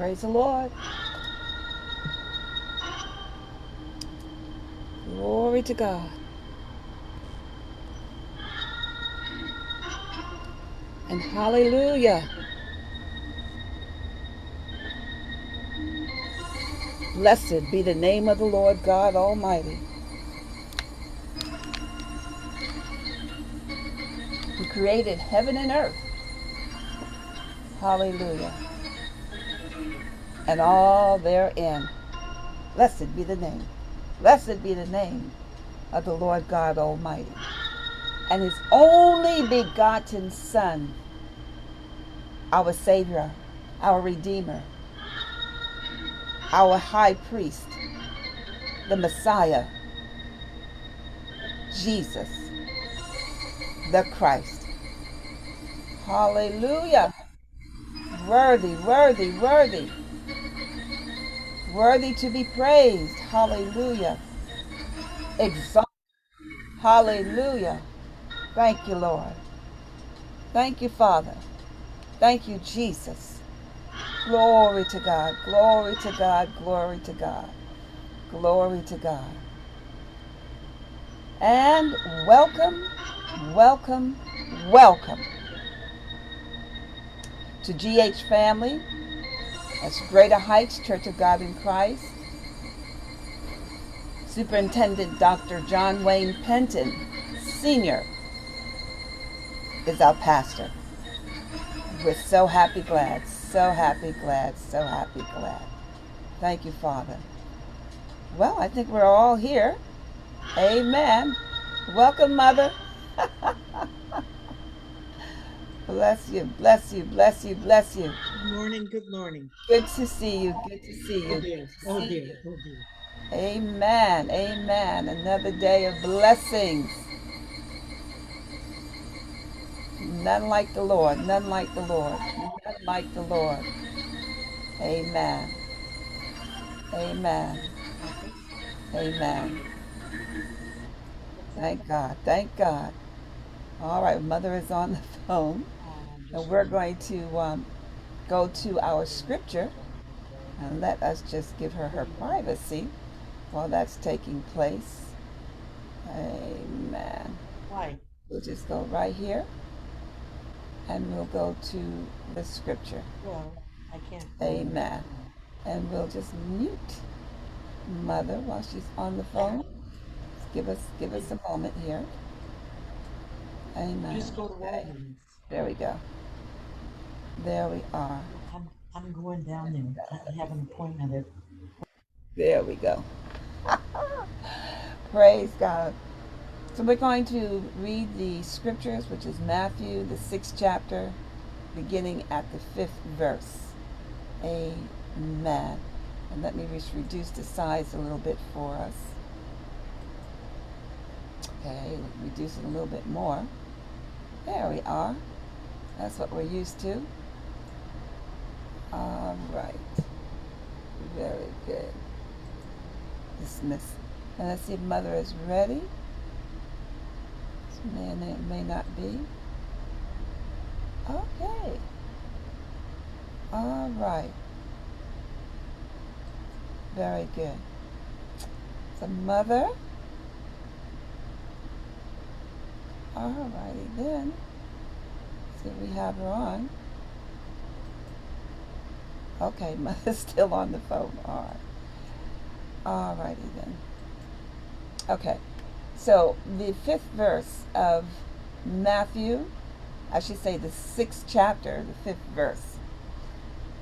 Praise the Lord. Glory to God. And hallelujah. Blessed be the name of the Lord God Almighty, who created heaven and earth. Hallelujah. And all therein. Blessed be the name. Blessed be the name of the Lord God Almighty. And his only begotten Son, our Savior, our Redeemer, our High Priest, the Messiah, Jesus, the Christ. Hallelujah. Worthy, worthy, worthy. Worthy to be praised. Hallelujah. Exalt. Hallelujah. Thank you, Lord. Thank you, Father. Thank you, Jesus. Glory to God. Glory to God. Glory to God. Glory to God. And welcome, welcome, welcome to GH Family. That's Greater Heights Church of God in Christ. Superintendent Dr. John Wayne Penton, Sr., is our pastor. We're so happy, glad, so happy, glad, so happy, glad. Thank you, Father. Well, I think we're all here. Amen. Welcome, Mother. Bless you, bless you, bless you, bless you. Good morning, good morning. Good to see you, good to see you. Oh dear, oh dear, oh dear. Amen, amen. Another day of blessings. None like the Lord, none like the Lord, none like the Lord. Amen, amen, amen. Thank God, thank God. All right, Mother is on the phone, and we're going to go to our scripture, and let us just give her her privacy while that's taking place. Amen. Why? We'll just go right here, and we'll go to the scripture. Well, I can't. Amen. And we'll just mute Mother while she's on the phone. Give us a moment here. Amen. Just go to Okay. Walgreens. There we go. There we are. I'm going down there. I have an appointment at. There we go. Praise God. So we're going to read the scriptures, which is Matthew, the 6th chapter, beginning at the 5th verse. Amen. And let me just reduce the size a little bit for us. Okay, reduce it a little bit more. There we are. That's what we're used to. All right. Very good. Dismiss. And let's see if Mother is ready. It may not be. Okay. All right. Very good. So Mother. All righty then. See if we have her on. Okay, Mother's still on the phone. All right. All righty then. Okay. So the 5th verse of Matthew, I should say the 6th chapter, the 5th verse.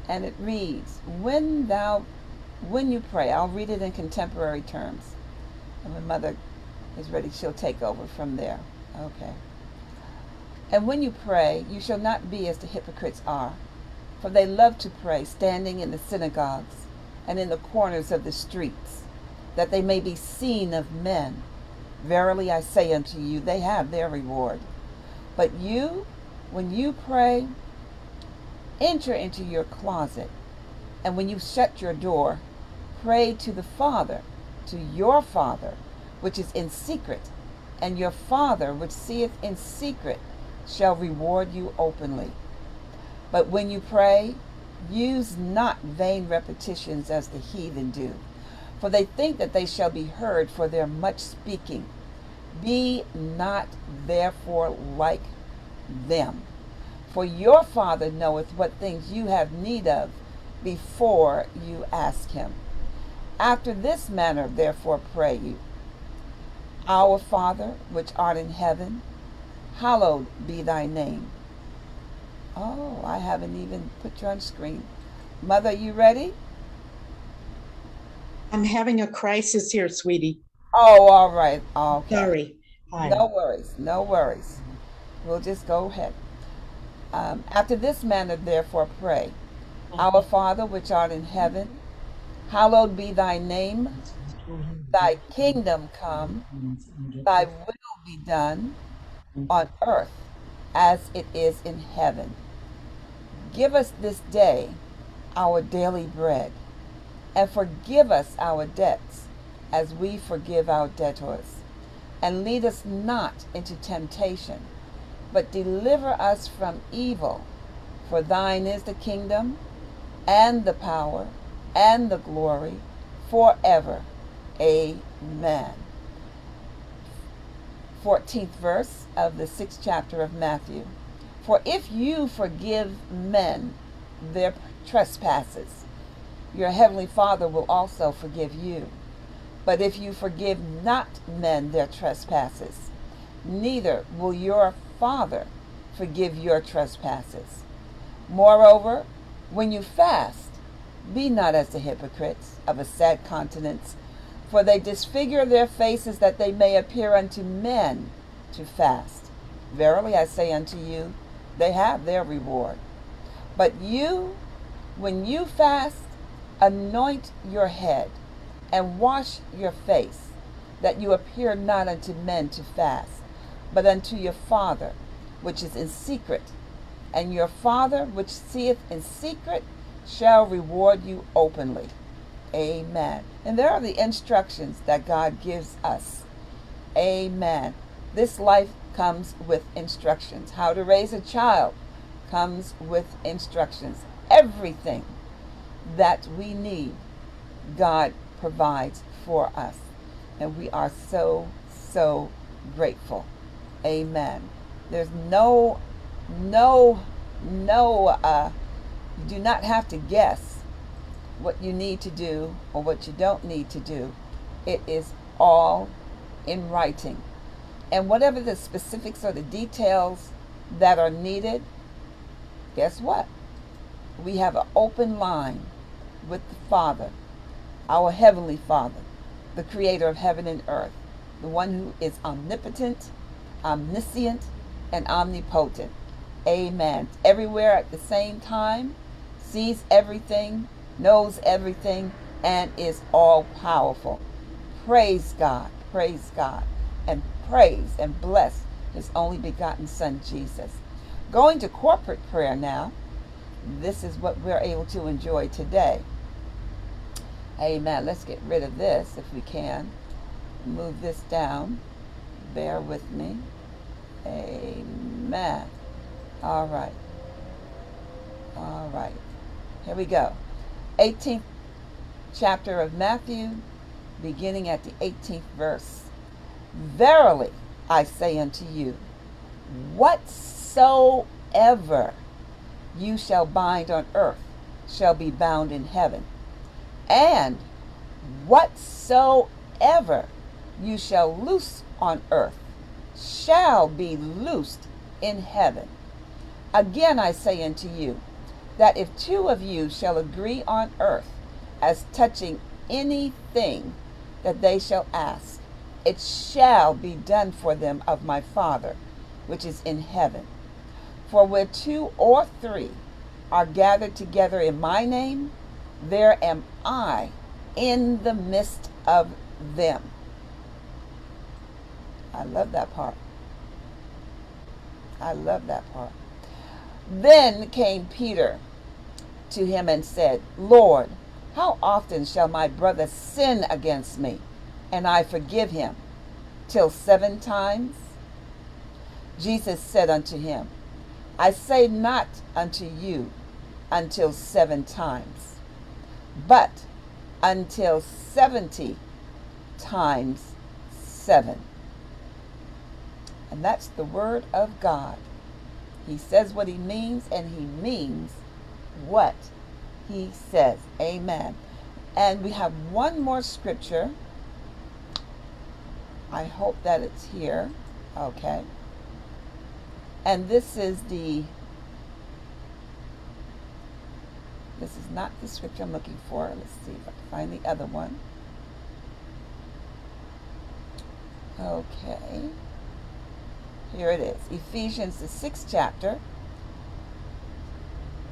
And it reads, when you pray, I'll read it in contemporary terms. And when Mother is ready, she'll take over from there. Okay. And when you pray, you shall not be as the hypocrites are, for they love to pray, standing in the synagogues and in the corners of the streets, that they may be seen of men. Verily I say unto you, they have their reward. But you, when you pray, enter into your closet, and when you shut your door, pray to the Father, to your Father, which is in secret, and your Father, which seeth in secret, shall reward you openly. But when you pray, Use not vain repetitions as the heathen do, for they think that they shall be heard for their much speaking. Be not therefore like them. For your Father knoweth what things you have need of before you ask him. After this manner therefore pray you, Our Father, which art in heaven, hallowed be thy name. Oh, I haven't even put you on screen. Mother, you ready? I'm having a crisis here, sweetie. Oh, all right. Okay. Sorry. Hi. No worries. No worries. We'll just go ahead. After this manner, therefore, pray. Our Father, which art in heaven, hallowed be thy name. Thy kingdom come. Thy will be done on earth as it is in heaven. Give us this day our daily bread, and forgive us our debts as we forgive our debtors. And lead us not into temptation, but deliver us from evil. For thine is the kingdom, and the power, and the glory, forever. Amen. 14th verse of the 6th chapter of Matthew. For if you forgive men their trespasses, your heavenly Father will also forgive you. But if you forgive not men their trespasses, neither will your Father forgive your trespasses. Moreover, when you fast, be not as the hypocrites of a sad countenance, for they disfigure their faces that they may appear unto men to fast. Verily I say unto you, they have their reward. But you, when you fast, anoint your head, and wash your face, that you appear not unto men to fast, but unto your Father which is in secret. And your Father which seeth in secret shall reward you openly. Amen. And there are the instructions that God gives us. Amen. This life comes with instructions. How to raise a child comes with instructions. Everything that we need, God provides for us. And we are so, so grateful. Amen. There's you do not have to guess what you need to do or what you don't need to do. It is all in writing. And whatever the specifics or the details that are needed, guess what? We have an open line with the Father, our Heavenly Father, the Creator of heaven and earth, the one who is omnipotent, omniscient, and omnipotent. Amen. Everywhere at the same time, sees everything, knows everything, and is all powerful. Praise God, and praise and bless his only begotten Son, Jesus. Going to corporate prayer now. This is what we're able to enjoy today. Amen. Let's get rid of this if we can. Move this down. Bear with me. Amen. All right. Here we go. 18th chapter of Matthew, beginning at the 18th verse. Verily, I say unto you, whatsoever you shall bind on earth shall be bound in heaven, and whatsoever you shall loose on earth shall be loosed in heaven. Again I say unto you, that if two of you shall agree on earth as touching anything that they shall ask, it shall be done for them of my Father which is in heaven. For where two or three are gathered together in my name, there am I in the midst of them. I love that part. Then came Peter to him and said, Lord, how often shall my brother sin against me, and I forgive him? Till 7 times? Jesus said unto him, I say not unto you until 7 times, but until 70 times 7. And that's the word of God. He says what he means, and he means what he says. Amen. And we have one more scripture. I hope that it's here. Okay. And this is not the scripture I'm looking for. Let's see if I can find the other one. Okay. Here it is. Ephesians, the 6th chapter,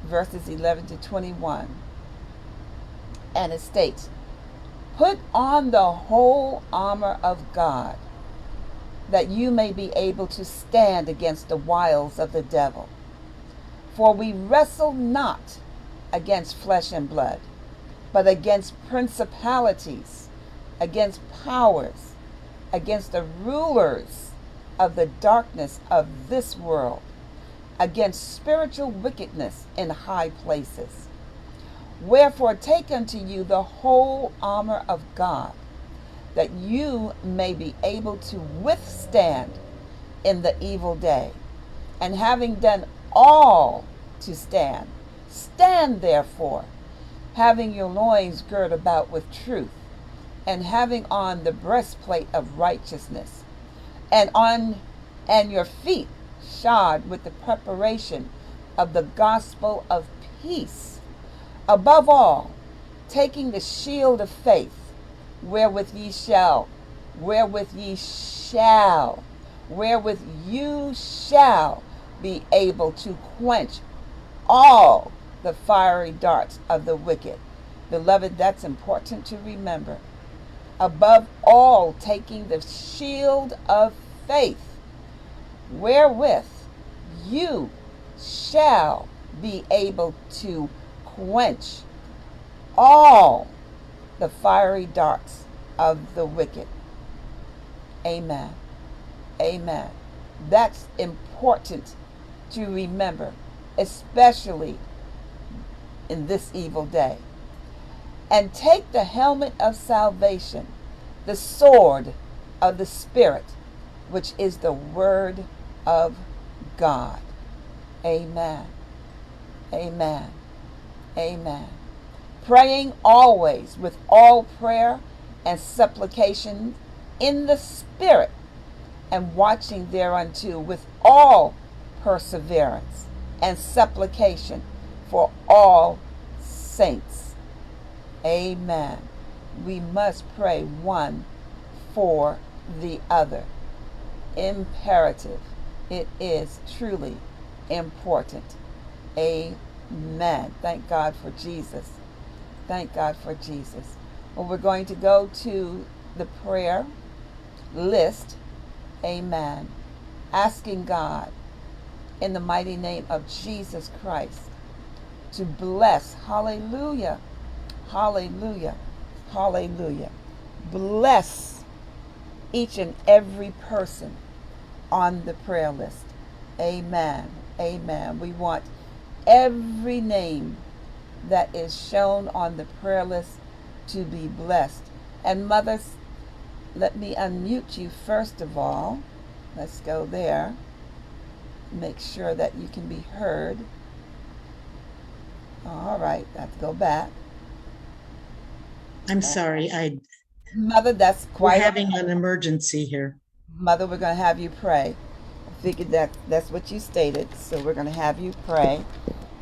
verses 11 to 21. And it states, "Put on the whole armor of God, that you may be able to stand against the wiles of the devil. For we wrestle not against flesh and blood, but against principalities, against powers, against the rulers of the darkness of this world, against spiritual wickedness in high places. Wherefore take unto you the whole armor of God, that you may be able to withstand in the evil day. And having done all to stand, stand therefore, having your loins girt about with truth, and having on the breastplate of righteousness, and your feet shod with the preparation of the gospel of peace. Above all, taking the shield of faith, wherewith you shall be able to quench all the fiery darts of the wicked." Beloved, that's important to remember. Above all, taking the shield of faith, wherewith you shall be able to quench all the fiery darts of the wicked. Amen. Amen. That's important to remember, especially in this evil day. And take the helmet of salvation, the sword of the Spirit, which is the word of God. Amen. Amen. Amen. Praying always with all prayer and supplication in the Spirit, and watching thereunto with all perseverance and supplication for all saints. Amen. We must pray one for the other. Imperative. It is truly important. Amen. Thank God for Jesus. Thank God for Jesus. Well, we're going to go to the prayer list. Amen. Asking God in the mighty name of Jesus Christ to bless. Hallelujah. Hallelujah. Hallelujah. Bless each and every person on the prayer list. Amen. Amen. We want every name that is shown on the prayer list to be blessed. And mothers, let me unmute you first of all. Let's go there. Make sure that you can be heard. All right, let's go back. I'm sorry, Mother, that's we're quite having an emergency here. Mother, we're going to have you pray. I figured that's what you stated, so we're going to have you pray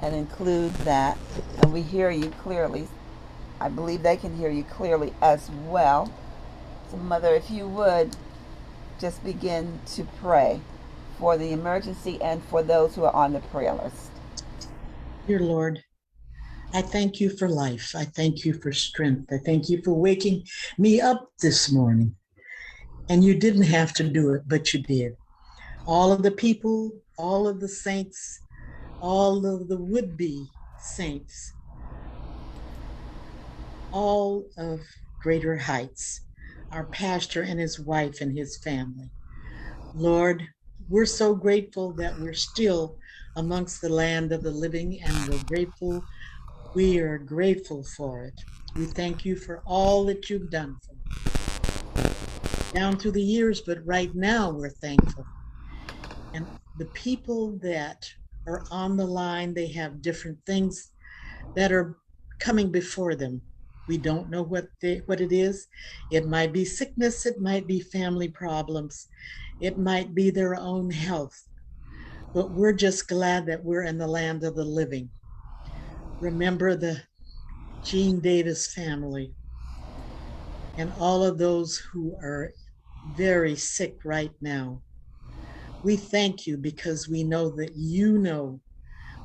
and include that. And we hear you clearly. I believe they can hear you clearly as well. So, Mother, if you would just begin to pray for the emergency and for those who are on the prayer list. Dear Lord, I thank you for life. I thank you for strength. I thank you for waking me up this morning. And you didn't have to do it, but you did. All of the people, all of the saints, all of the would-be saints, all of Greater Heights, our pastor and his wife and his family. Lord, we're so grateful that we're still amongst the land of the living, and we're grateful. We are grateful for it. We thank you for all that you've done for us down through the years, but right now we're thankful. And the people that are on the line, they have different things that are coming before them. We don't know what it is. It might be sickness, it might be family problems, it might be their own health. But we're just glad that we're in the land of the living. Remember the Gene Davis family and all of those who are very sick right now. We thank you because we know that you know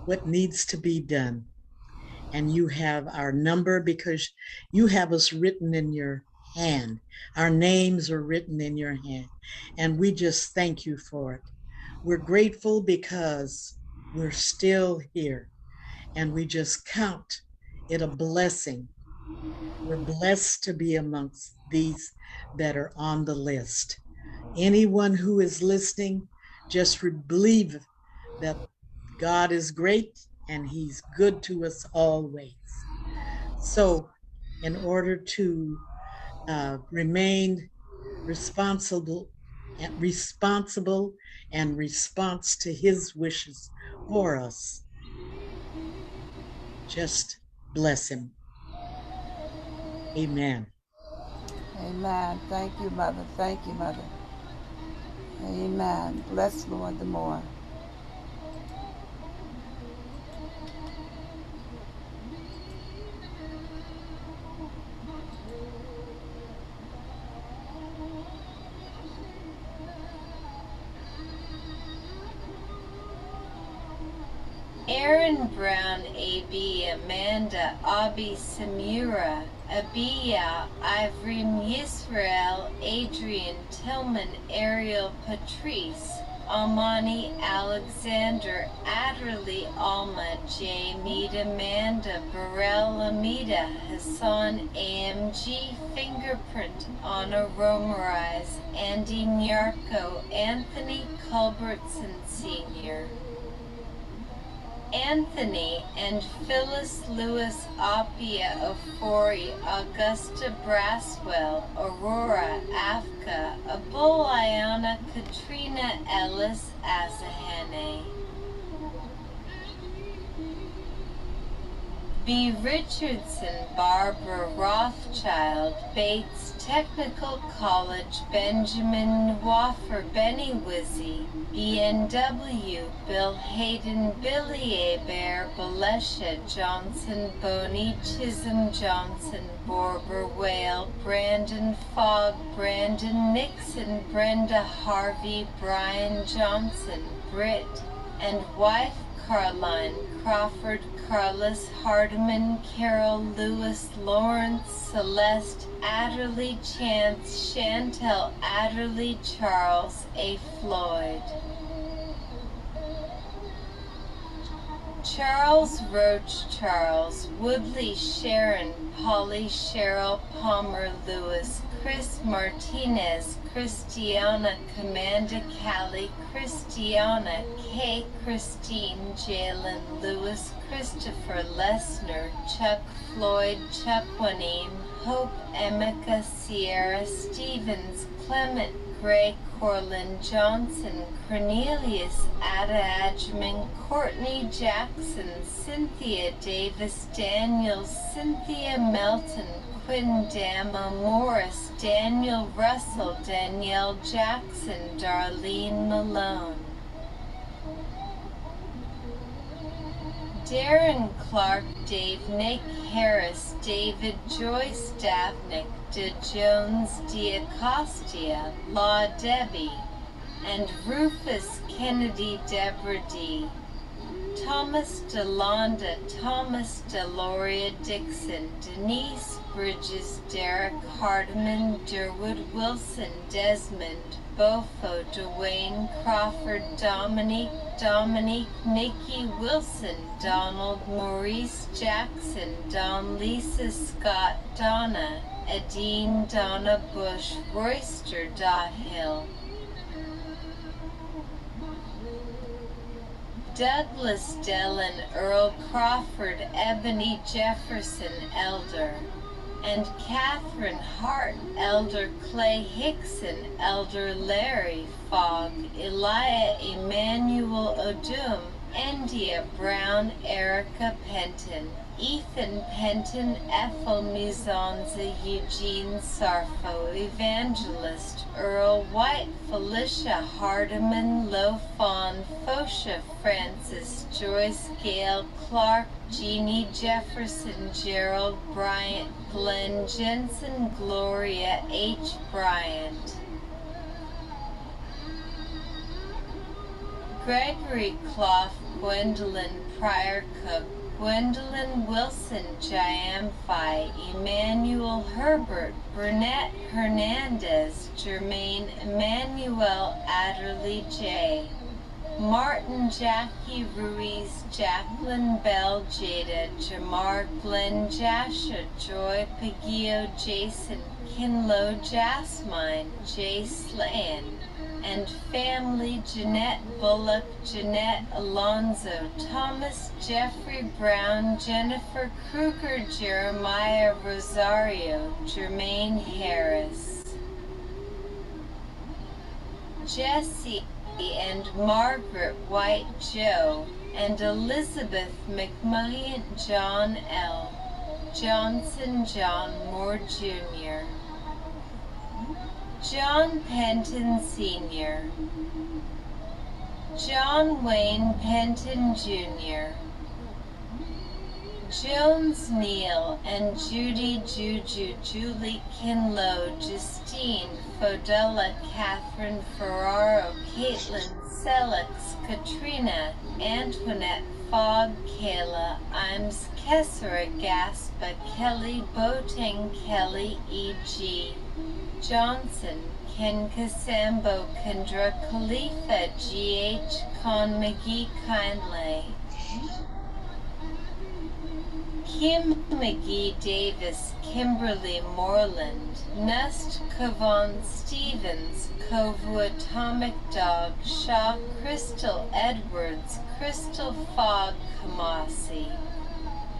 what needs to be done. And you have our number because you have us written in your hand. Our names are written in your hand. And we just thank you for it. We're grateful because we're still here. And we just count it a blessing. We're blessed to be amongst these that are on the list. Anyone who is listening, just believe that God is great and he's good to us always. So, in order to remain responsible, responsible and response to his wishes for us, just bless him. Amen. Amen. Thank you, Mother. Thank you, Mother. Amen. Bless Lord the more. Aaron Brown, AB, Amanda, Abi, Samira, Abiya, Ivrim, Yisrael, Adrian, Tillman, Ariel, Patrice, Almani, Alexander, Adderley, Alma, J, Mead, Amanda, Burrell, Amida, Hassan, AMG, Fingerprint, Anna, Romerize, Andy, Nyarko, Anthony, Culbertson, Sr., Anthony and Phyllis Lewis, Appia Ofori, Augusta Braswell, Aurora Afka, Aboliana, Katrina Ellis, Asahene. B. Richardson, Barbara Rothschild, Bates Technical College, Benjamin Waffer, Benny Wizzy, BNW, Bill Hayden, Billy Abear, Balesha Johnson, Boney Chisholm Johnson, Borber Whale, Brandon Fogg, Brandon Nixon, Brenda Harvey, Brian Johnson, Britt, and wife Caroline Crawford, Carlos Hardiman, Carol Lewis, Lawrence, Celeste, Adderley Chance, Chantel Adderley, Charles A. Floyd. Charles Roach, Charles Woodley, Sharon, Polly, Cheryl Palmer, Lewis, Chris Martinez, Christiana, Commander Callie, Christiana, Kay, Christine, Jalen, Lewis, Christopher Lesner, Chuck Floyd, Chuck Waneem, Hope, Emeka, Sierra Stevens, Clement, Gray, Corlin Johnson, Cornelius, Ada Adjman, Courtney Jackson, Cynthia Davis Daniels, Cynthia Melton, Quinn Dama Morris, Daniel Russell, Danielle Jackson, Darlene Malone. Darren Clark, Dave Nick Harris, David Joyce Davnik, De Jones Diacostia, Law Debbie, and Rufus Kennedy Deborah D. Thomas DeLonda, Thomas Deloria Dixon, Denise Bridges, Derek Hardiman, Durwood Wilson, Desmond, Bofo, Dwayne Crawford, Dominique, Nikki Wilson, Donald Maurice Jackson, Don Lisa Scott, Donna, Adine, Donna Bush, Royster Dahill. Douglas Dellin, Earl Crawford, Ebony Jefferson, Elder, and Catherine Hart, Elder Clay Hickson, Elder Larry Fogg, Elia Emmanuel Odum, India Brown, Erica Penton, Ethan Penton, Ethel Mizanza, Eugene Sarfo, Evangelist, Earl White, Felicia Hardiman, Lofon, Fosha Francis, Joyce Gale Clark, Jeannie Jefferson, Gerald Bryant, Glenn Jensen, Gloria H. Bryant, Gregory Clough, Gwendolyn Pryor Cook, Gwendolyn Wilson, Jayam Phi, Emmanuel Herbert, Burnett Hernandez, Jermaine Emmanuel Adderley J. Martin Jackie Ruiz, Jacqueline Bell Jada, Jamar Glenn Jasha, Joy Pagio Jason, Kinlow Jasmine, Jay Slayan, and family Jeanette Bullock, Jeanette Alonzo, Thomas Jeffrey Brown, Jennifer Kruger, Jeremiah Rosario, Jermaine Harris, Jesse and Margaret White Joe, and Elizabeth McMillan, John L. Johnson, John Moore Jr., John Penton Sr., John Wayne Penton Jr., Jones Neal and Judy Juju, Julie Kinlow, Justine Fodella, Catherine Ferraro, Caitlin Sellex, Katrina, Antoinette Fogg, Kayla Imes, Kessera Gaspa, Kelly Boateng, Kelly E.G. Johnson, Ken Kasambo, Kendra Khalifa, G.H. Con McGee Kindley, Kim McGee Davis, Kimberly Moreland, Nust Kavon Stevens, Kovu Atomic Dog, Shaw Crystal Edwards, Crystal Fogg Kamasi,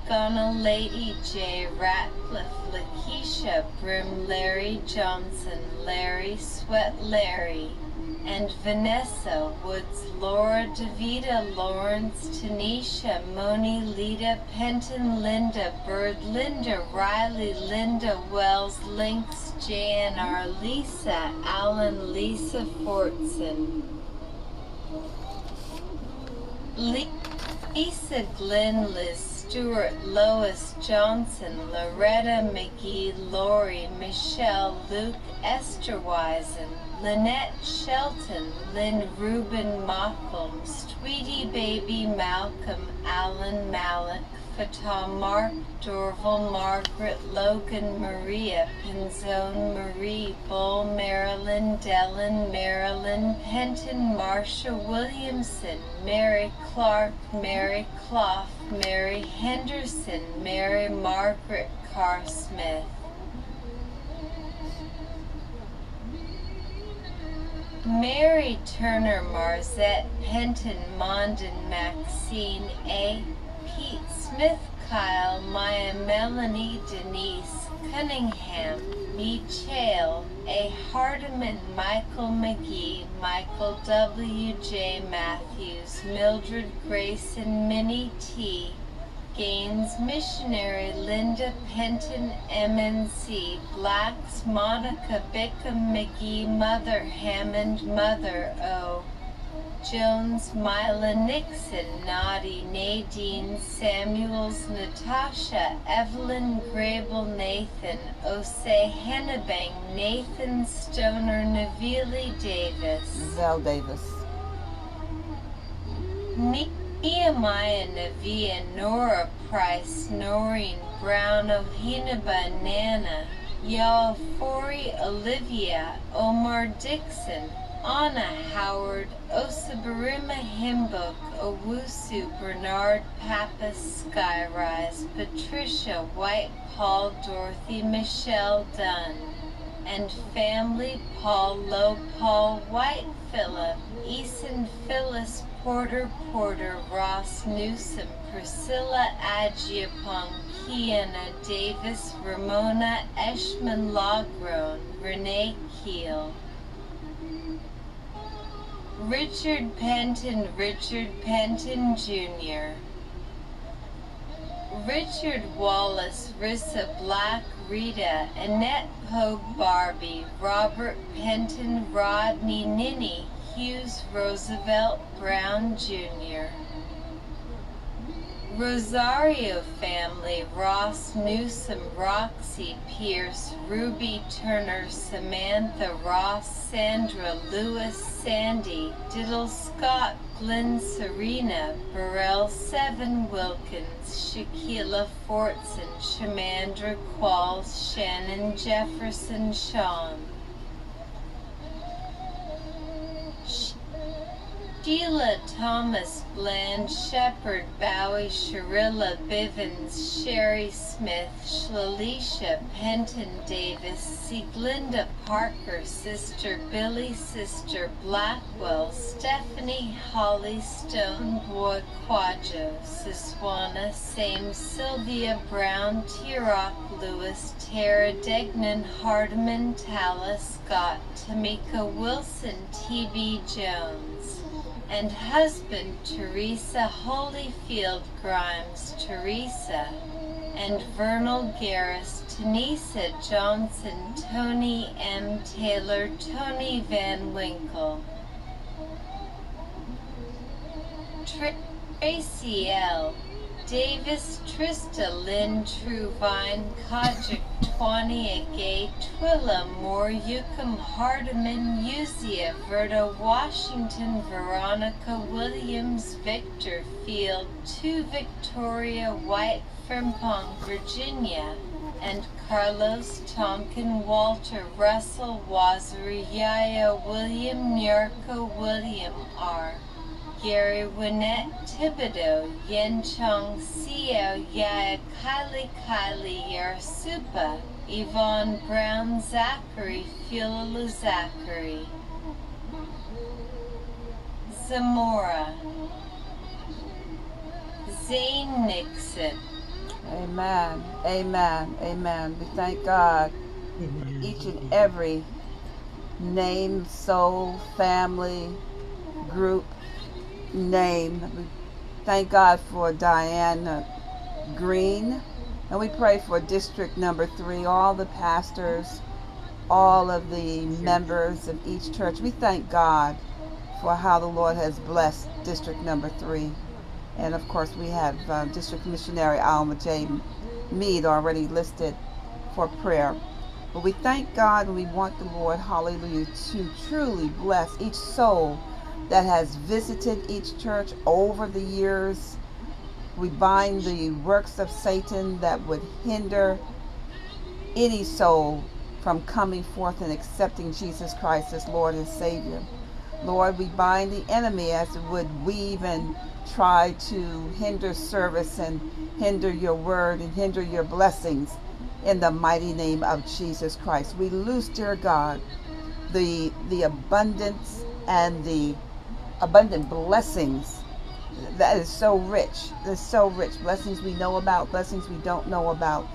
Ghana Lady J. Ratcliffe, Lakeisha Brim, Larry Johnson, Larry Sweat Larry, and Vanessa Woods, Laura DeVita, Lawrence, Tanisha, Moni, Lita, Penton, Linda, Bird, Linda, Riley, Linda, Wells, Lynx, JNR, Lisa, Allen, Lisa Fortson, Lisa Glenn, Liz Stewart, Lois Johnson, Loretta McGee, Lori, Michelle, Luke, Esther Wisen, Lynette Shelton, Lynn Rubin Mockholm, Sweetie Baby Malcolm, Alan Malik, Fatah Mark, Dorval Margaret, Logan Maria, Pinzone Marie, Bull Marilyn, Dellin Marilyn, Penton Marsha Williamson, Mary Clark, Mary Clough, Mary Henderson, Mary Margaret Carr Smith, Mary Turner, Marzette Penton, Mondin, Maxine A. Pete Smith, Kyle, Maya, Melanie, Denise, Cunningham, Michael A. Hardiman, Michael McGee, Michael W. J. Matthews, Mildred Grayson, Minnie T. Gaines, Missionary, Linda Penton, MNC, Blacks, Monica Bickham, McGee, Mother Hammond, Mother O. Jones, Mila Nixon, Naughty, Nadine Samuels, Natasha, Evelyn Grable, Nathan, Osei Hennebang, Nathan Stoner, Navili Davis, Zell Davis, Nehemiah Navia, Nora Price, Noreen Brown, Ohinaba Nana, Y'all Fori, Olivia, Omar Dixon, Anna Howard, Osabarima Himbook, Owusu, Bernard Pappas, Skyrise, Patricia White, Paul, Dorothy, Michelle Dunn, and family, Paul Lowe, Paul White, Philip, Eason, Phyllis, Porter, Ross, Newsom, Priscilla, Agiapong, Kiana, Davis, Ramona, Eshman, Logrone, Renee Keel, Richard Penton Jr., Richard Wallace, Rissa Black, Rita, Annette Pogue, Barbie, Robert Penton, Rodney Ninny, Hughes, Roosevelt Brown Jr., Rosario family, Ross Newsom, Roxy Pierce, Ruby Turner, Samantha Ross, Sandra Lewis, Sandy, Diddle Scott, Glenn Serena, Burrell 7 Wilkins, Shaquila Fortson, Shamandra Qualls, Shannon Jefferson, Sean, Sheila Thomas, Bland Shepherd, Bowie, Sharilla Bivens, Sherry Smith, Shlalisha Penton Davis, Sieglinde Parker, Sister Billy, Sister Blackwell, Stephanie Holly Stone, Boy Quadjo, Siswana, Same Sylvia Brown, T-Rock Lewis, Tara Degnan, Hardiman, Tala Scott, Tamika Wilson, T.B. Jones, and husband Teresa Holyfield Grimes, Teresa, and Vernal Garris, Tanisa Johnson, Tony M. Taylor, Tony Van Winkle, Tracy L. Davis, Trista, Lynn, Truvine, Kodjik, Twani, Agay, Twilla, Moore, Yukam, Hardiman, Uzia, Verda, Washington, Veronica, Williams, Victor, Field, 2 Victoria, White, Frimpong, Virginia, and Carlos, Tonkin, Walter, Russell, Waziri, Yaya, William, Nyarko, William R. Gary Winnett, Thibodeau, Yen Chong, Seo, Yaya, Kylie, Yarsupa, Yvonne Brown, Zachary, Philulu Zachary, Zamora, Zane Nixon. Amen. Amen. Amen. We thank God Amen. each and every name, soul, family, group, name. We thank God for Diana Green, and we pray for District Number 3, all the pastors, all of the members of each church. We thank God for how the Lord has blessed District Number 3. And of course, we have District Missionary Alma J. Mead already listed for prayer. But we thank God, and we want the Lord, hallelujah, to truly bless each soul that has visited each church over the years. We bind the works of Satan that would hinder any soul from coming forth and accepting Jesus Christ as Lord and Savior. Lord, we bind the enemy as it would weave and try to hinder service and hinder your word and hinder your blessings in the mighty name of Jesus Christ. We loose, dear God, the abundance and the abundant blessings that is so rich. There's so rich. Blessings we know about, blessings we don't know about.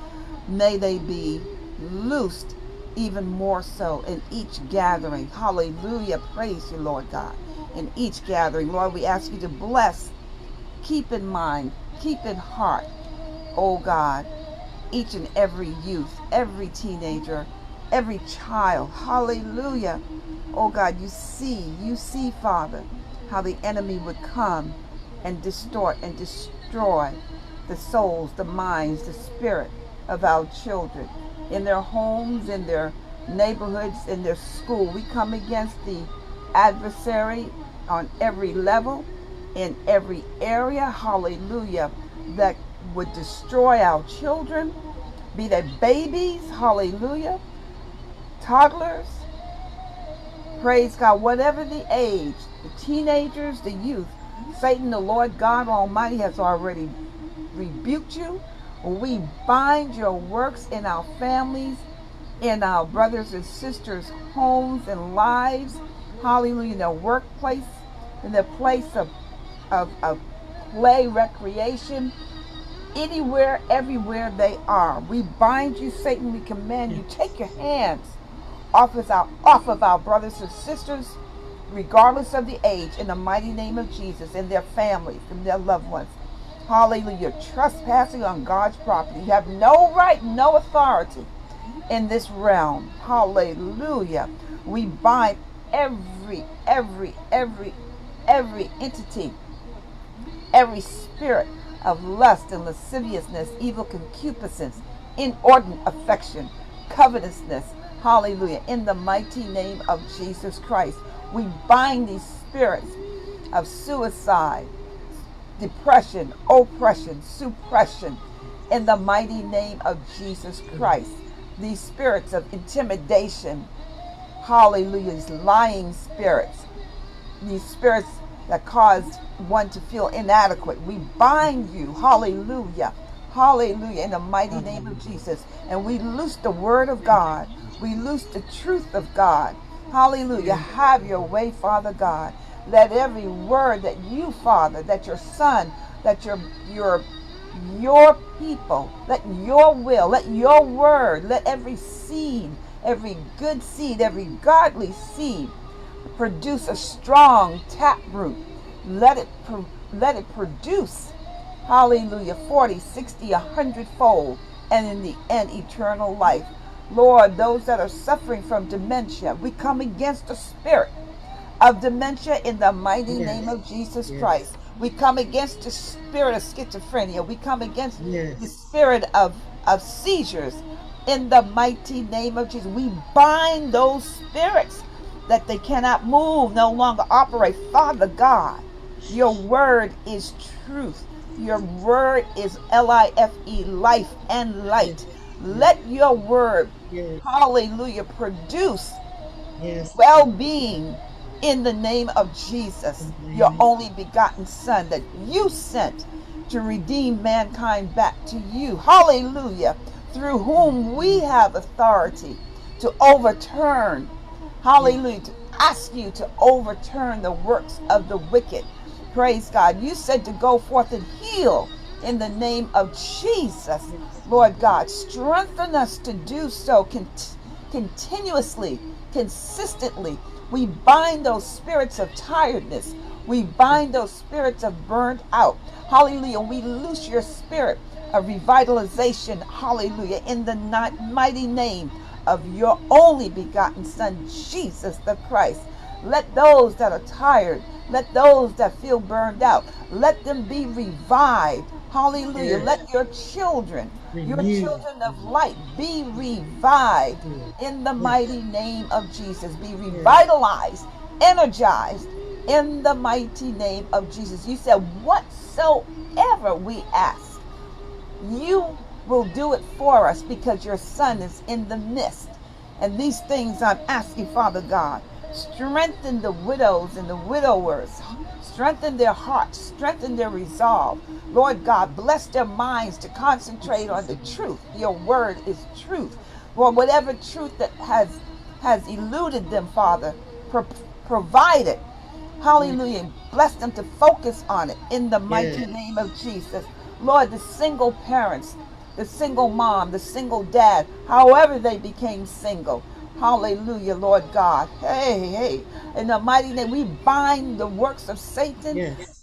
May they be loosed even more so in each gathering. Hallelujah. Praise you, Lord God. In each gathering, Lord, we ask you to bless, keep in mind, keep in heart, oh God, each and every youth, every teenager, every child. Hallelujah. Oh God, you see, Father, how the enemy would come and distort and destroy the souls, the minds, the spirit of our children in their homes, in their neighborhoods, in their school. We come against the adversary on every level, in every area, hallelujah, that would destroy our children, be they babies, hallelujah, toddlers, praise God, whatever the age, the teenagers, the youth. Satan, the Lord God Almighty, has already rebuked you. We bind your works in our families in our brothers and sisters' homes and lives. Hallelujah. In their workplace, in their place of play, recreation, anywhere, everywhere they are. We bind you, Satan. We command you, take your hands off of our brothers and sisters, regardless of the age, in the mighty name of Jesus, and their families and their loved ones. Hallelujah. Trespassing on God's property. You have no right, no authority in this realm. Hallelujah. We bind every entity, every spirit of lust and lasciviousness, evil concupiscence, inordinate affection, covetousness. Hallelujah. In the mighty name of Jesus Christ, we bind these spirits of suicide, depression, oppression, suppression, in the mighty name of Jesus Christ. These spirits of intimidation, hallelujah, these lying spirits, these spirits that cause one to feel inadequate. We bind you, hallelujah, hallelujah, in the mighty name of Jesus. And we loose the word of God. We loose the truth of God. Hallelujah. Have your way, Father God. Let every word that you, Father, that your Son, that your people, let your will, let your word, let every seed, every good seed, every godly seed produce a strong taproot. Let it produce, hallelujah, 40, 60, 100-fold, and in the end, eternal life. Lord, those that are suffering from dementia, we come against the spirit of dementia in the mighty name of Jesus Christ. We come against the spirit of schizophrenia. We come against the spirit of seizures in the mighty name of Jesus. We bind those spirits that they cannot move, no longer operate. Father God, your word is truth. Your word is L-I-F-E, life and light. Let your word, hallelujah, produce well-being in the name of Jesus, your only begotten Son that you sent to redeem mankind back to you. Hallelujah. Through whom we have authority to overturn, hallelujah, to ask you to overturn the works of the wicked. Praise God. You said to go forth and heal in the name of Jesus. Lord God, strengthen us to do so continuously, consistently. We bind those spirits of tiredness. We bind those spirits of burned out. Hallelujah. We loose your spirit of revitalization. Hallelujah. In the mighty name of your only begotten Son, Jesus the Christ. Let those that are tired, let those that feel burned out, let them be revived. Hallelujah. Let your children of light be revived in the mighty name of Jesus. Be revitalized, energized in the mighty name of Jesus. You said, whatsoever we ask, you will do it for us because your Son is in the midst. And these things I'm asking, Father God, strengthen the widows and the widowers. Strengthen their hearts. Strengthen their resolve. Lord God, bless their minds to concentrate on the truth. Your word is truth. Lord, whatever truth that has eluded them, Father, provide it. Hallelujah. Bless them to focus on it in the mighty name of Jesus. Lord, the single parents, the single mom, the single dad, however they became single. Hallelujah, Lord God. Hey. In the mighty name, we bind the works of Satan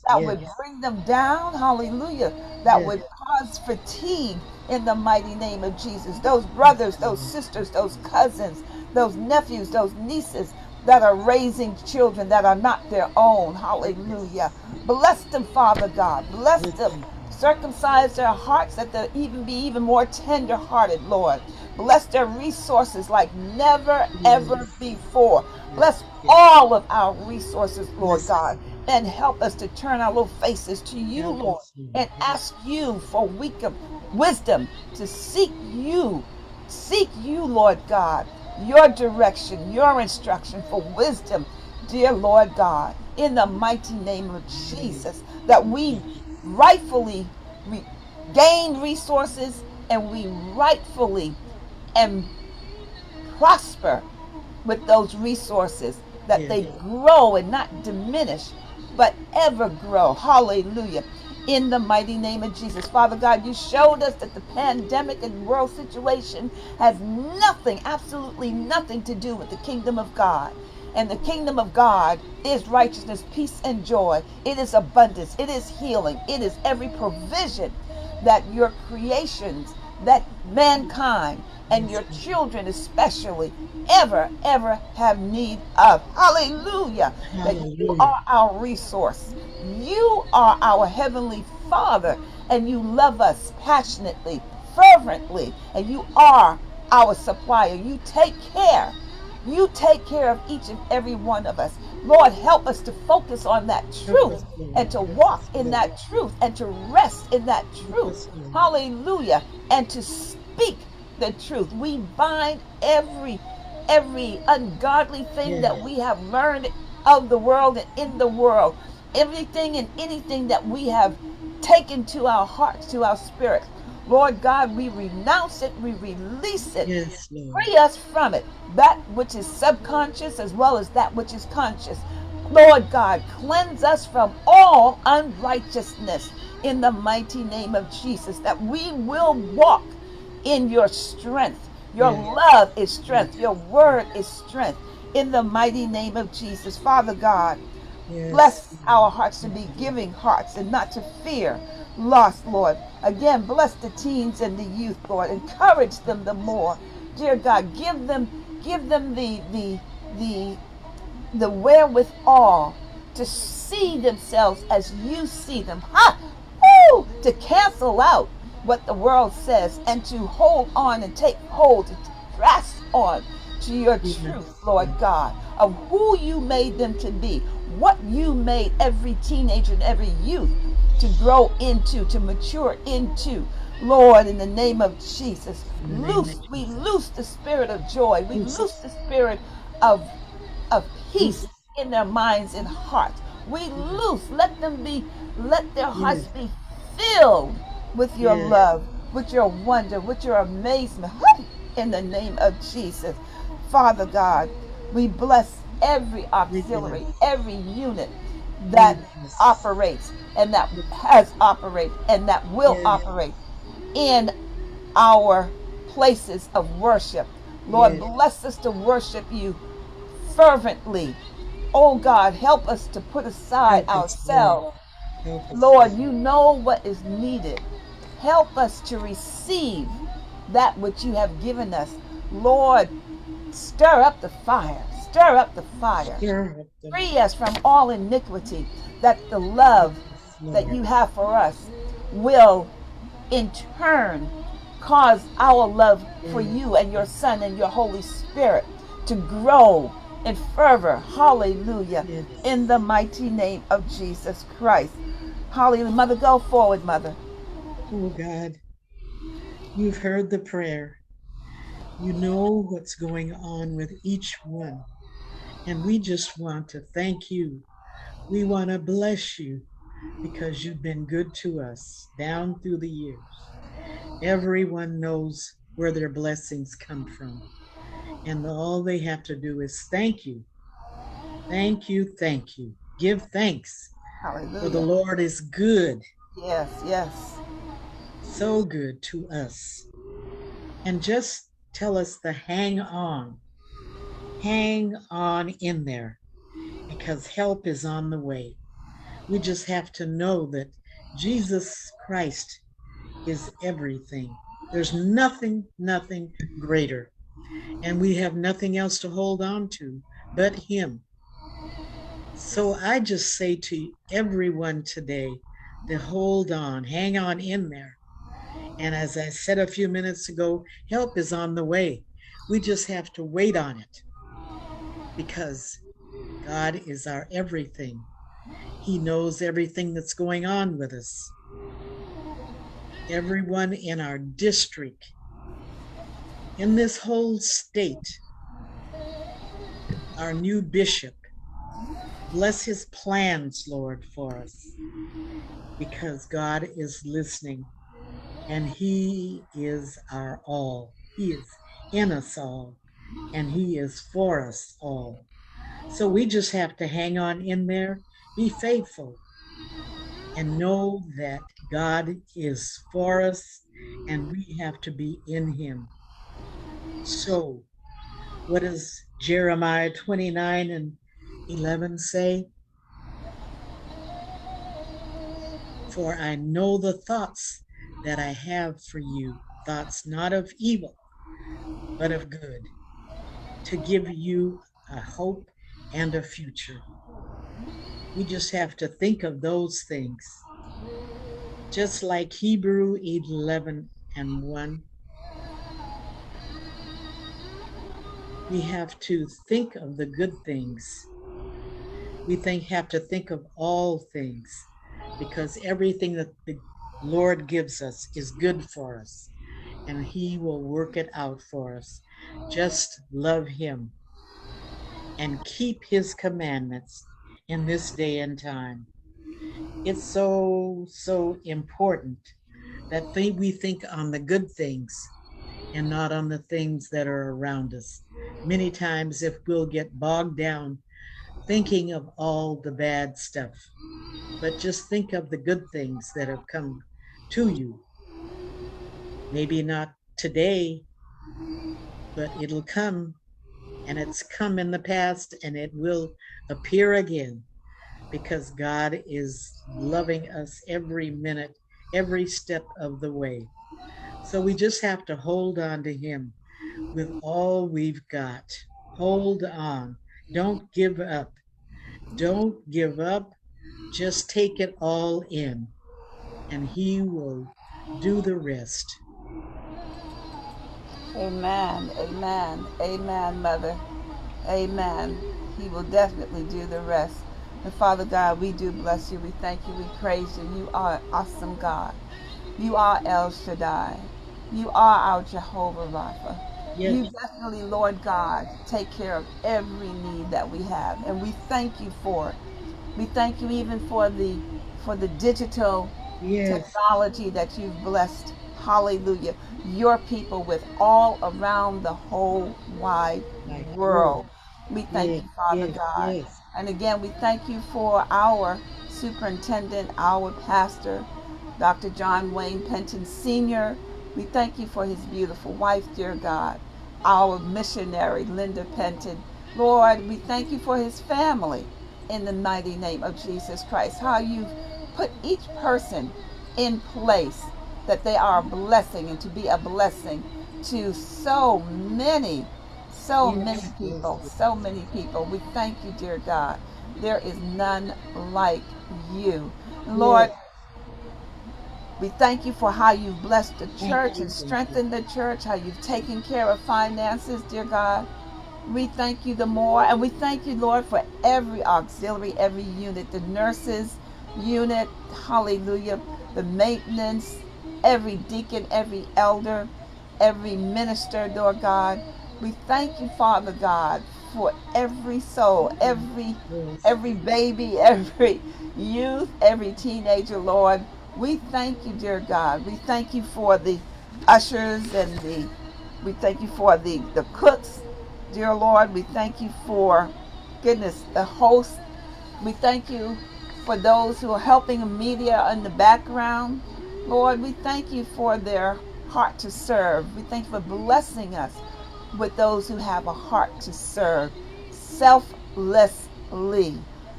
that would bring them down. Hallelujah. That would cause fatigue in the mighty name of Jesus. Those brothers, those sisters, those cousins, those nephews, those nieces that are raising children that are not their own. Hallelujah. Bless them, Father God. Bless them. Circumcise their hearts that they'll be even more tender hearted, Lord. Bless their resources like never, ever before. Bless all of our resources, Lord God, and help us to turn our little faces to you, Lord, and ask you for wisdom to seek you, Lord God, your direction, your instruction for wisdom, dear Lord God, in the mighty name of Jesus, that we rightfully gain resources and we rightfully and prosper with those resources, that they Yes. grow and not diminish, but ever grow. Hallelujah. In the mighty name of Jesus. Father God, you showed us that the pandemic and world situation has nothing, absolutely nothing to do with the kingdom of God. And the kingdom of God is righteousness, peace, and joy. It is abundance. It is healing. It is every provision that your creations, that mankind and Yes, your Lord. children especially ever have need of. Hallelujah. That you Hallelujah. are our resource. You are our heavenly Father, and you love us passionately, fervently, and you are our supplier. You take care. You take care of each and every one of us. Lord, help us to focus on that Help us, truth Lord. and to Help walk us, in Lord. that truth and to rest in that Help truth. us, Lord. Hallelujah. And to speak the truth. We bind every ungodly thing Yes. that we have learned of the world and in the world. Everything and anything that we have taken to our hearts, to our spirit. Lord God, we renounce it, we release it. Yes, Lord. Free us from it, that which is subconscious as well as that which is conscious. Lord God, cleanse us from all unrighteousness in the mighty name of Jesus, that we will walk in your strength. Your Yes. love is Yes. strength. Your word is strength. In the mighty name of Jesus, Father God, Yes, bless Lord. our hearts to be giving hearts and not to fear loss, Lord. Again, bless the teens and the youth, Lord. Encourage them the more. Dear God, give them the the wherewithal to see themselves as you see them. Ha! Woo! To cancel out what the world says and to hold on and take hold, to grasp on to your Yes. truth, Lord God, of who you made them to be, what you made every teenager and every youth to grow into, to mature into. Lord, in the name of Jesus, In the name of we Jesus. loose the spirit of joy. We Loose. loose the spirit of peace Loose. in their minds and hearts. We Yes. loose, let their hearts Yes. be filled with your Yes. love, with your wonder, with your amazement. In the name of Jesus. Father God, we bless every We bless. auxiliary, every unit We that bless. operates and that has operated and that will Yes. operate in our places of worship. Lord, Yes. bless us to worship you fervently. Oh God, help us to put aside Help us, Lord. ourselves. Help us, Lord, Lord. you know what is needed. Help us to receive that which you have given us. Lord, stir up the fire. Stir up the fire. Stir up the Free us from all iniquity, that the love yes, that Lord. you have for us will in turn cause our love for Yes. you and your Son and your Holy Spirit to grow in fervor. Hallelujah. Yes. In the mighty name of Jesus Christ. Hallelujah. Mother, go forward, Mother. Oh God, you've heard the prayer. You know what's going on with each one. And we just want to thank you. We want to bless you because you've been good to us down through the years. Everyone knows where their blessings come from. And all they have to do is thank you. Thank you. Thank you. Give thanks, for the Hallelujah. Lord is good, Yes, yes. so good to us. And just tell us to hang on in there, because help is on the way. We just have to know that Jesus Christ is everything. There's nothing greater. And we have nothing else to hold on to but Him. So I just say to everyone today to hold on, hang on in there. And as I said a few minutes ago, help is on the way. We just have to wait on it because God is our everything. He knows everything that's going on with us. Everyone in our district, in this whole state, our new bishop, bless his plans, Lord, for us, because God is listening and he is our all. He is in us all. and He is for us all. So we just have to hang on in there, be faithful, and know that God is for us and we have to be in Him. So, what does Jeremiah 29 and 11 say? For I know the thoughts that I have for you, thoughts not of evil, but of good, to give you a hope and a future. We just have to think of those things. Just like Hebrew 11 and 1, we have to think of the good things. Have to think of all things because everything that the Lord gives us is good for us and He will work it out for us. Just love Him and keep His commandments in this day and time. It's so, so important that we think on the good things and not on the things that are around us. Many times, if we'll get bogged down thinking of all the bad stuff, but just think of the good things that have come to you. Maybe not today, but it'll come, and it's come in the past, and it will appear again because God is loving us every minute, every step of the way. So we just have to hold on to Him with all we've got. Hold on. Don't give up. Don't give up. Just take it all in, and He will do the rest. Amen. Amen. Amen, Mother. Amen. He will definitely do the rest. And Father God, we do bless you. We thank you. We praise you. You are an awesome God. You are El Shaddai. You are our Jehovah Rapha. Yes, You definitely, Lord God, take care of every need that we have. And we thank you for it. We thank you even for the digital yes, technology that you've blessed, hallelujah, your people with all around the whole wide my world. world. We thank Yes, you, Father yes, God. yes. And again, we thank you for our superintendent, our pastor, Dr. John Wayne Penton Sr. We thank you for his beautiful wife, dear God, our missionary, Linda Penton. Lord, we thank you for his family in the mighty name of Jesus Christ. How you've put each person in place that they are a blessing and to be a blessing to so Yes, many yes, people, yes, so many people. We thank you, dear God. There is none like you. yes. Lord, we thank you for how you've blessed the Thank church you, and thank you. strengthened the church, how you've taken care of finances, dear God. We thank you the more, and we thank you, Lord, for every auxiliary, every unit, the nurses unit, hallelujah, the maintenance, every deacon, every elder, every minister, Lord God. We thank you, Father God, for every soul, Yes, yes, every baby, every youth, every teenager, Lord. We thank you, dear God. We thank you for the ushers and we thank you for the cooks, dear Lord. We thank you for goodness, the hosts. We thank you for those who are helping media in the background. Lord, we thank you for their heart to serve. We thank you for blessing us with those who have a heart to serve selflessly.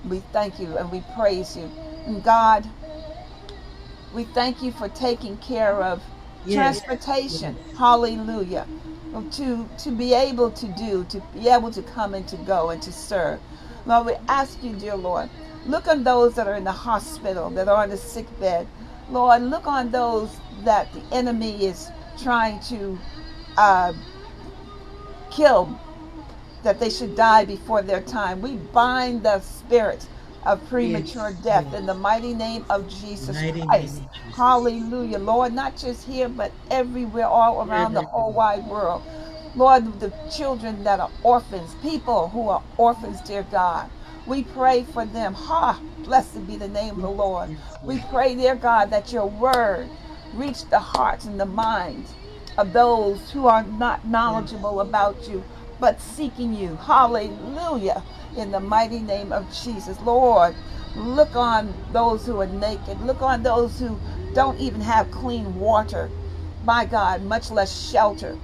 We thank you and we praise you. And God, we thank you for taking care of yes, transportation. yes. Hallelujah. To be able to do, to be able to come and to go and to serve. Lord, we ask you, dear Lord, look on those that are in the hospital, that are on the sick bed. Lord, look on those that the enemy is trying to uh, kill, that they should die before their time. We bind the spirit of premature Yes, death yes. in the mighty name of Jesus Mighty name Christ. of Jesus. Hallelujah. Lord, not just here, but everywhere, all around the whole Everywhere. wide world. Lord, the children that are orphans, people who are orphans, dear God, we pray for them. Ha! Blessed be the name of the Yes, Lord. yes, We yes. pray, dear God, that your word reach the hearts and the minds of those who are not Yes, knowledgeable about you, but seeking you. Hallelujah. In the mighty name of Jesus. Lord, look on those who are naked. Look on those who don't even have clean water. My God, much less shelter.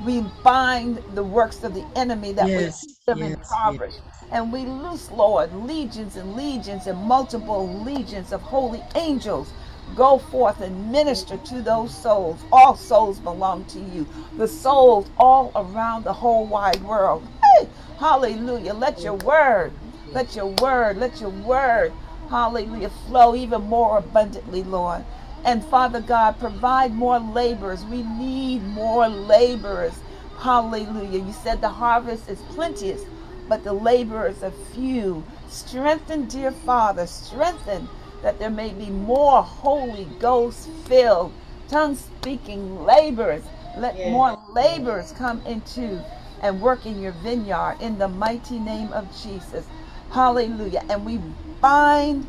We bind the works of the enemy that would Yes, keep them yes, yes. impoverished. And we loose, Lord, legions and legions and multiple legions of holy angels. Go forth and minister to those souls. All souls belong to you. The souls all around the whole wide world. Hey, hallelujah. Let your word, let your word, let your word, hallelujah, flow even more abundantly, Lord. And Father God, provide more laborers. We need more laborers. Hallelujah. You said the harvest is plenteous, but the laborers are few. Strengthen, dear Father, strengthen that there may be more Holy Ghost filled, tongue speaking laborers. Let Yes, more laborers come into and work in your vineyard in the mighty name of Jesus. Hallelujah. And we bind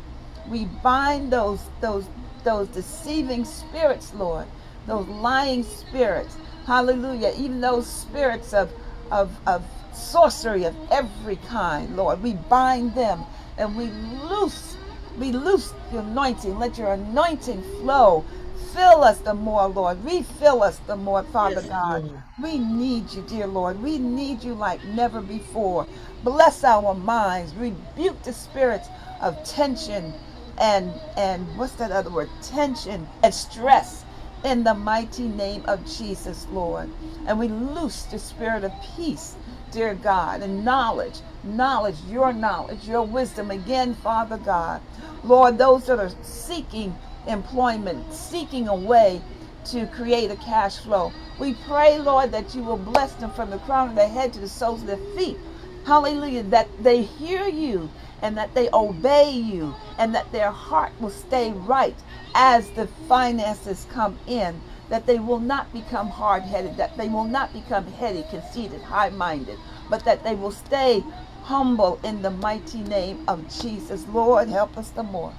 those deceiving spirits, Lord, those lying spirits. Hallelujah. Even those spirits of sorcery of every kind, Lord. We bind them and we loose the anointing. Let your anointing flow. Fill us the more, Lord. Refill us the more, Father yes, God. Lord. We need you, dear Lord. We need you like never before. Bless our minds. Rebuke the spirits of tension and what's that other word? Tension and stress in the mighty name of Jesus, Lord. And we loose the spirit of peace, dear God, and knowledge, your wisdom again, Father God. Lord, those that are seeking employment, seeking a way to create a cash flow, we pray, Lord, that you will bless them from the crown of their head to the soles of their feet. Hallelujah, that they hear you and that they obey you and that their heart will stay right as the finances come in, that they will not become hard-headed, that they will not become heady, conceited, high-minded, but that they will stay humble in the mighty name of Jesus. Lord, help us the more.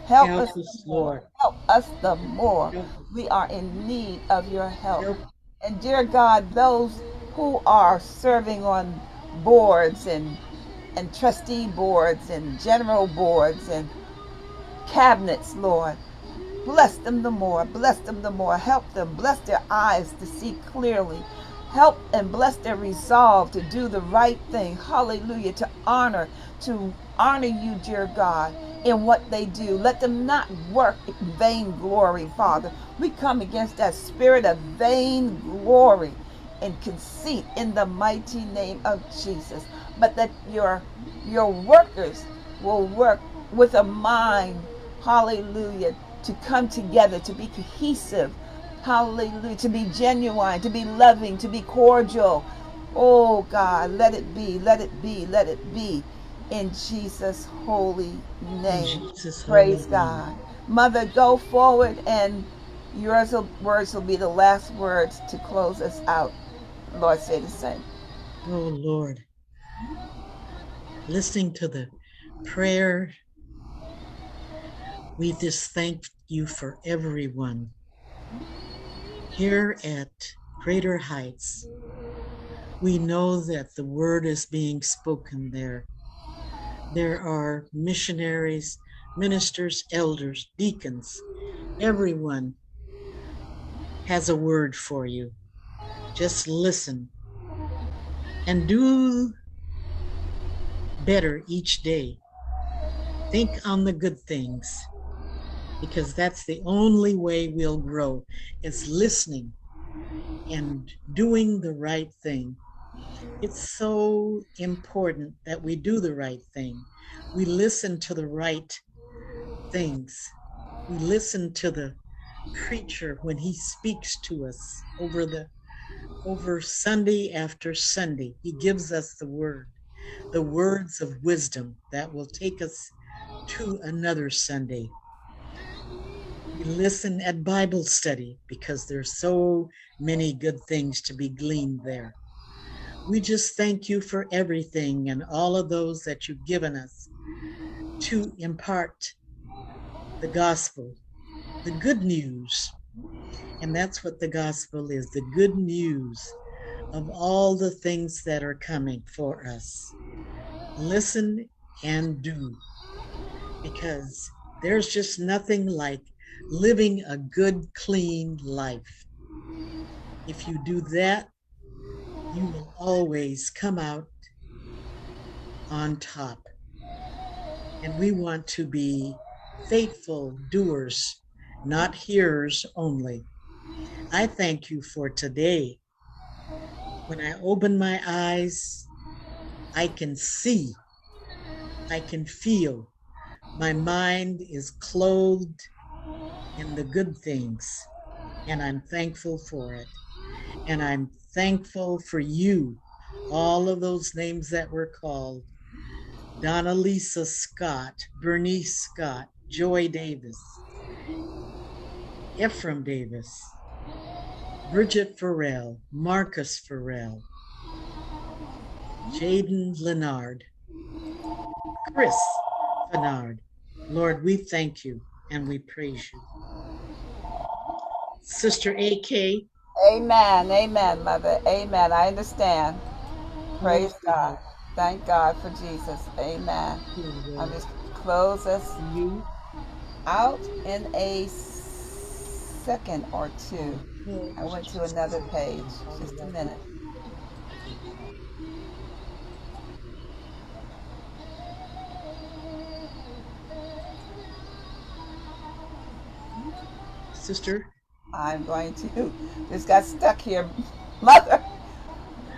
Help us Help the us, more. Lord. Help us the more. Help us. We are in need of your help. Help. And dear God, those who are serving on boards and trustee boards and general boards and cabinets, Lord, bless them the more. Bless them the more. Help them. Bless their eyes to see clearly. Help and bless their resolve to do the right thing. Hallelujah. To honor you, dear God, in what they do. Let them not work in vain glory, Father. We come against that spirit of vain glory and conceit in the mighty name of Jesus. But that your workers will work with a mind, hallelujah, to come together, to be cohesive, hallelujah, to be genuine, to be loving, to be cordial. Oh God, let it be, let it be, let it be in Jesus' holy In name. Jesus' holy Praise name. God. Mother, go forward and words will be the last words to close us out. Lord, say the same. Oh, Lord. Listening to the prayer, we just thank you for everyone here at Greater Heights. We know that the word is being spoken there. There are missionaries, ministers, elders, deacons. Everyone has a word for you. Just listen and do better each day. Think on the good things because that's the only way we'll grow. It's listening and doing the right thing. It's so important that we do the right thing. We listen to the right things. We listen to the preacher when he speaks to us over Sunday after Sunday. He gives us the word, the words of wisdom that will take us to another Sunday. We listen at Bible study because there's so many good things to be gleaned there. We just thank you for everything and all of those that you've given us to impart the gospel, the good news. And that's what the gospel is, the good news of all the things that are coming for us. Listen and do, because there's just nothing like living a good, clean life. If you do that, you will always come out on top. And we want to be faithful doers, not hearers only. I thank you for today. When I open my eyes, I can see, I can feel. My mind is clothed in the good things, and I'm thankful for it. And I'm thankful for you, all of those names that were called: Donna Lisa Scott, Bernice Scott, Joy Davis, Ephraim Davis, Bridget Farrell, Marcus Farrell, Jaden Leonard, Chris Fennard. Lord, we thank you and we praise you. Sister AK. Amen. Amen, Mother. Amen. I understand. Praise God. Thank God for Jesus. Amen. I'll just close us You. out in a second or two. I went to another page. Just a minute. Sister. I'm going to. Just got stuck here, Mother.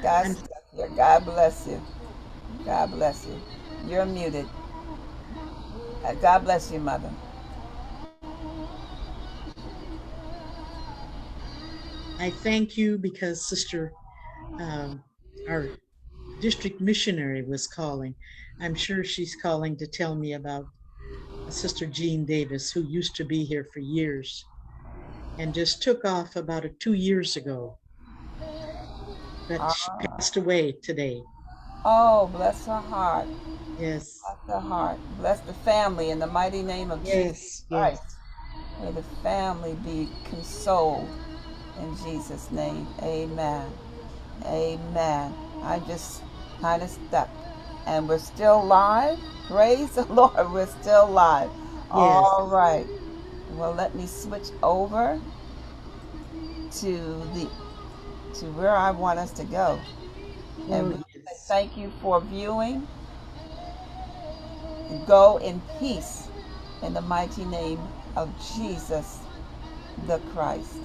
Got I'm stuck here. God bless you. God bless you. You're muted. God bless you, Mother. I thank you because Sister, our district missionary was calling. I'm sure she's calling to tell me about Sister Jean Davis, who used to be here for years and just took off about 2 years ago, but she passed away today. Oh, bless her heart. Yes, Bless her heart. Bless the family in the mighty name of Jesus yes, Christ. yes, May the family be consoled in Jesus' name. Amen. Amen. I just kind of stuck. And we're still live. Praise the Lord. We're still live. yes. All right. Well, let me switch over to the to where I want us to go. And Oh, we say yes. thank you for viewing. Go in peace in the mighty name of Jesus the Christ.